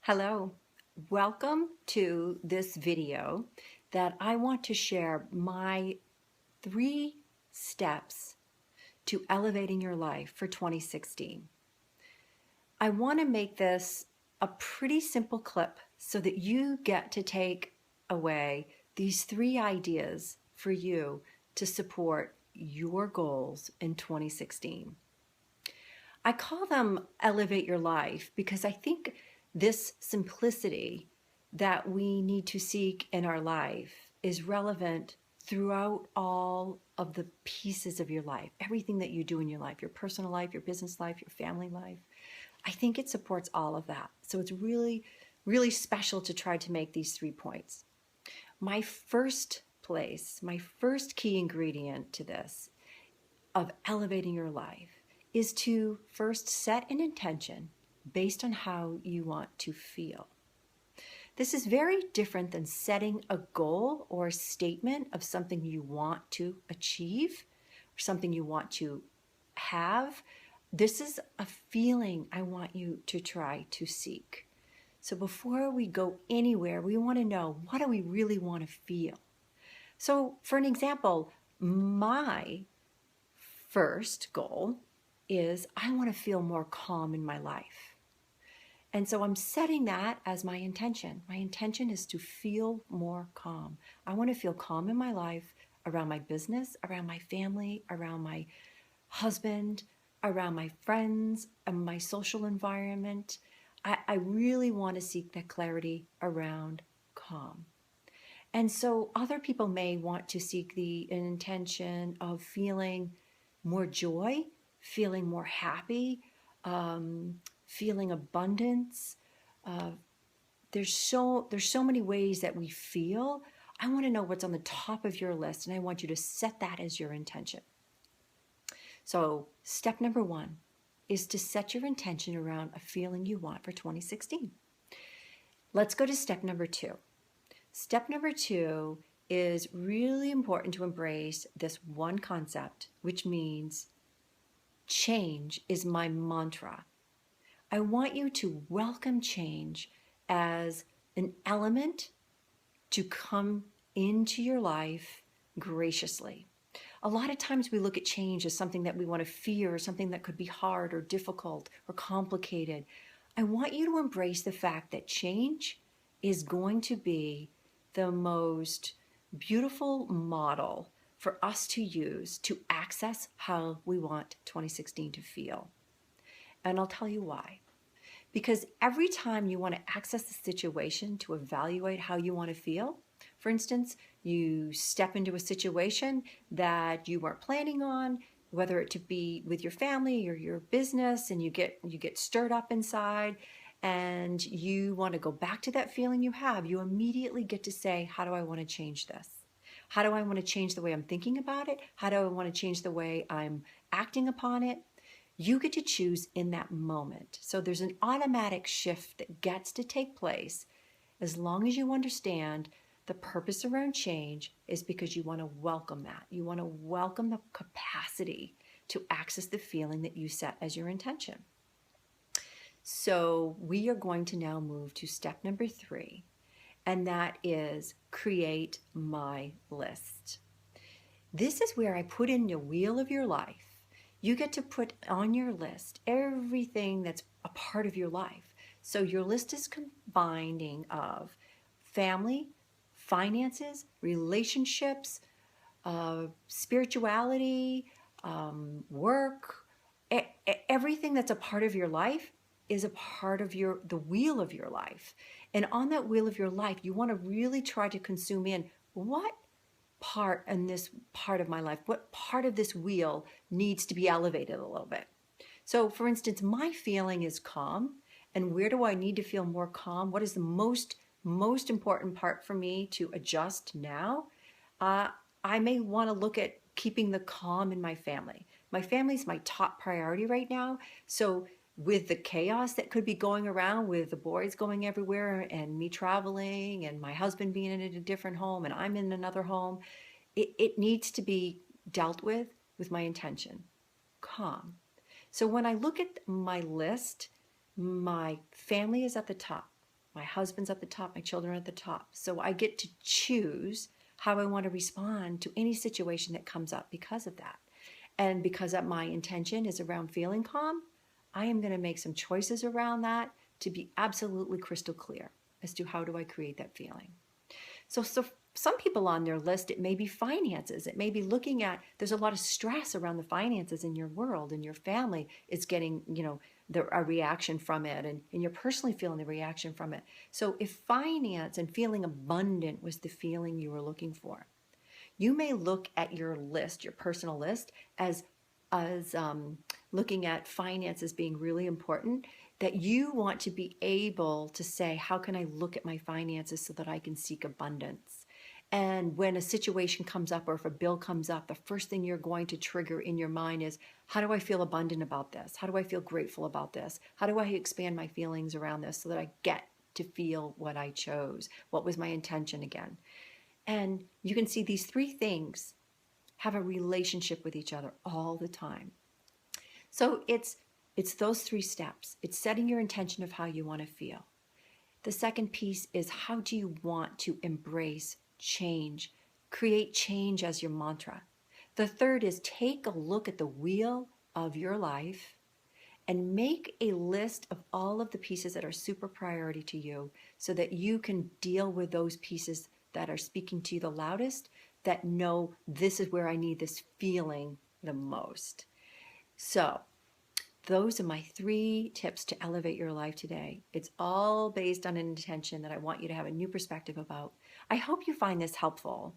Hello, welcome to this video that I want to share my 3 steps to elevating your life for 2016. I want to make this a pretty simple clip so that you get to take away these 3 ideas for you to support your goals in 2016. I call them elevate your life because I think this simplicity that we need to seek in our life is relevant throughout all of the pieces of your life, everything that you do in your life, your personal life, your business life, your family life. I think it supports all of that. So it's really, really special to try to make these 3 points. My first key ingredient to this of elevating your life is to first set an intention based on how you want to feel. This is very different than setting a goal or a statement of something you want to achieve or something you want to have. This is a feeling I want you to try to seek. So before we go anywhere, we want to know, what do we really want to feel? So for an example, my first goal is I want to feel more calm in my life. And so I'm setting that as my intention. My intention is to feel more calm. I want to feel calm in my life around my business, around my family, around my husband, around my friends, and my social environment. I really want to seek that clarity around calm. And so other people may want to seek the intention of feeling more joy, feeling more happy, feeling abundance. Uh, there's so many ways that we feel. I want to know what's on the top of your list, and I want you to set that as your intention. So step number 1 is to set your intention around a feeling you want for 2016. Let's go to step number 2. Step number 2 is really important to embrace this one concept, which means change is my mantra. I want you to welcome change as an element to come into your life graciously. A lot of times we look at change as something that we want to fear, or something that could be hard or difficult or complicated. I want you to embrace the fact that change is going to be the most beautiful model for us to use to access how we want 2016 to feel. And I'll tell you why. Because every time you want to access the situation to evaluate how you want to feel, for instance, you step into a situation that you weren't planning on, whether it to be with your family or your business, and you get stirred up inside and you want to go back to that feeling you have, you immediately get to say, how do I want to change this? How do I want to change the way I'm thinking about it? How do I want to change the way I'm acting upon it? You get to choose in that moment. So there's an automatic shift that gets to take place as long as you understand the purpose around change is because you want to welcome that. You want to welcome the capacity to access the feeling that you set as your intention. So we are going to now move to step number 3, and that is create my list. This is where I put in the wheel of your life. You get to put on your list everything that's a part of your life. So your list is combining of family, finances, relationships, spirituality, work, everything that's a part of your life is a part of the wheel of your life. And on that wheel of your life, you want to really try to consume in what part in this part of my life, what part of this wheel needs to be elevated a little bit. So for instance, my feeling is calm. And where do I need to feel more calm? What is the most important part for me to adjust now? I may want to look at keeping the calm in my family. My family is my top priority right now. So with the chaos that could be going around, with the boys going everywhere and me traveling and my husband being in a different home and I'm in another home, it needs to be dealt with my intention, calm. So when I look at my list, my family is at the top. My husband's at the top, my children are at the top. So I get to choose how I want to respond to any situation that comes up because of that. And because that my intention is around feeling calm, I am going to make some choices around that to be absolutely crystal clear as to how do I create that feeling. So some people on their list, it may be finances. It may be looking at, there's a lot of stress around the finances in your world, and your family is getting, a reaction from it, and you're personally feeling the reaction from it. So if finance and feeling abundant was the feeling you were looking for, you may look at your list, your personal list, as looking at finances being really important, that you want to be able to say, how can I look at my finances so that I can seek abundance? And when a situation comes up, or if a bill comes up, the first thing you're going to trigger in your mind is, how do I feel abundant about this? How do I feel grateful about this? How do I expand my feelings around this so that I get to feel what I chose? What was my intention again? And you can see these three things have a relationship with each other all the time. So it's those three steps. It's setting your intention of how you want to feel. The second piece is, how do you want to embrace change? Create change as your mantra. The third is, take a look at the wheel of your life and make a list of all of the pieces that are super priority to you, so that you can deal with those pieces that are speaking to you the loudest, that know this is where I need this feeling the most. So those are my 3 tips to elevate your life today. It's all based on an intention that I want you to have a new perspective about. I hope you find this helpful.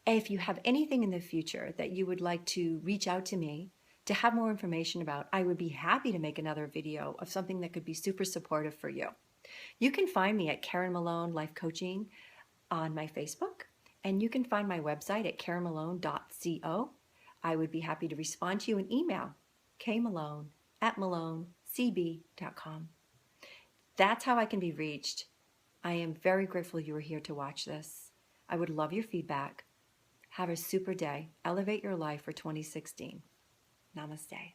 If you have anything in the future that you would like to reach out to me to have more information about, I would be happy to make another video of something that could be super supportive for you. You can find me at Karen Malone Life Coaching on my Facebook, and you can find my website at karenmalone.co. I would be happy to respond to you in email, kmalone@malonecb.com. That's how I can be reached. I am very grateful you were here to watch this. I would love your feedback. Have a super day. Elevate your life for 2016. Namaste.